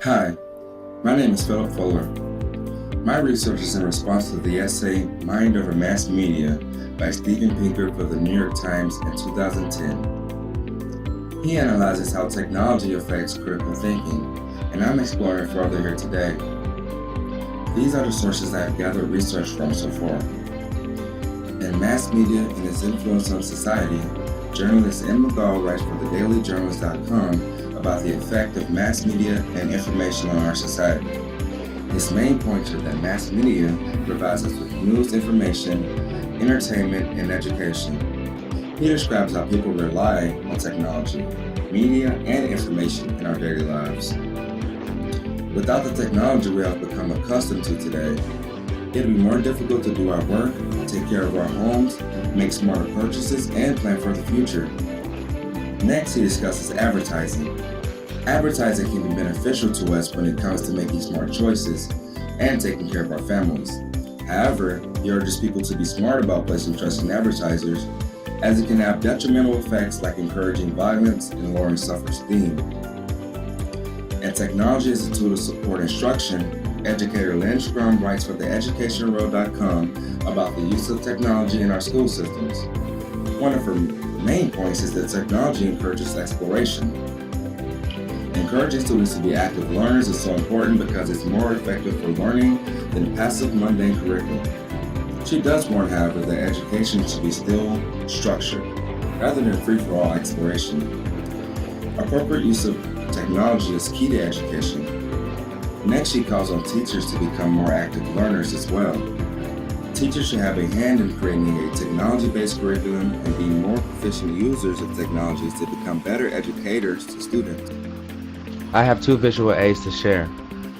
Hi, my name is Philip Fuller. My research is in response to the essay Mind Over Mass Media by Steven Pinker for the New York Times in 2010. He analyzes how technology affects critical thinking, and I'm exploring further here today. These are the sources I have gathered research from so far. In Mass Media and Its Influence on Society, journalist M. McGall writes for thedailyjournalist.com about the effect of mass media and information on our society. His main point is that mass media provides us with news, information, entertainment, and education. He describes how people rely on technology, media, and information in our daily lives. Without the technology we have become accustomed to today, it would be more difficult to do our work, take care of our homes, make smarter purchases, and plan for the future. Next, he discusses advertising. Advertising can be beneficial to us when it comes to making smart choices and taking care of our families. However, he urges people to be smart about placing trust in advertisers, as it can have detrimental effects like encouraging violence and lowering self-esteem. And technology is a tool to support instruction. Educator Lynn Strum writes for theeducationworld.com about the use of technology in our school systems. One of her main points is that technology encourages exploration. Encouraging students to be active learners is so important because it's more effective for learning than passive, mundane curriculum. She does warn, however, that education should be still structured, rather than free-for-all exploration. Appropriate use of technology is key to education. Next, she calls on teachers to become more active learners as well. Teachers should have a hand in creating a technology-based curriculum and be more proficient users of technologies to become better educators to students. I have two visual aids to share,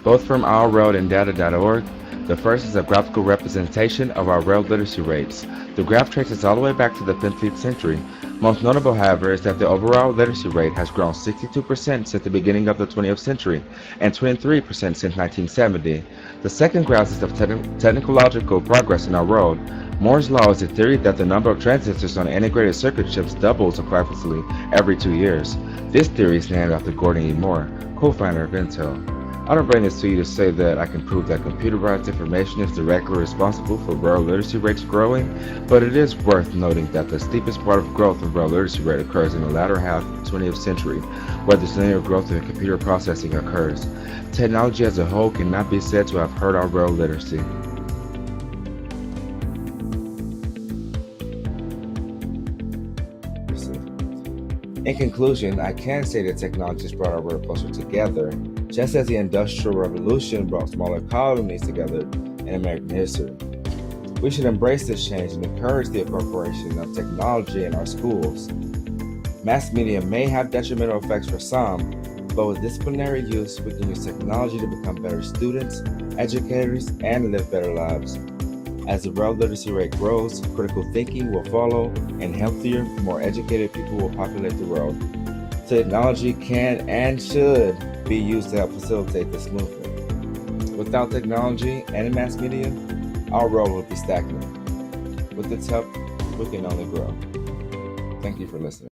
both from Our World and Data.org. The first is a graphical representation of our world literacy rates. The graph traces all the way back to the 15th century. Most notable, however, is that the overall literacy rate has grown 62% since the beginning of the 20th century and 23% since 1970. The second graph is of technological progress in our world. Moore's Law is a theory that the number of transistors on integrated circuit chips doubles approximately every 2 years. This theory is named after Gordon E. Moore, co-founder of Intel. I don't bring this to you to say that I can prove that computerized information is directly responsible for world literacy rates growing, but it is worth noting that the steepest part of growth of world literacy rate occurs in the latter half of the 20th century, where this linear growth in computer processing occurs. Technology as a whole cannot be said to have hurt our world literacy. In conclusion, I can say that technology has brought our world closer together, just as the Industrial Revolution brought smaller colonies together in American history. We should embrace this change and encourage the incorporation of technology in our schools. Mass media may have detrimental effects for some, but with disciplinary use, we can use technology to become better students, educators, and live better lives. As the world literacy rate grows, critical thinking will follow, and healthier, more educated people will populate the world. Technology can and should be used to help facilitate this movement. Without technology and mass media, our world would be stagnant. With its help, we can only grow. Thank you for listening.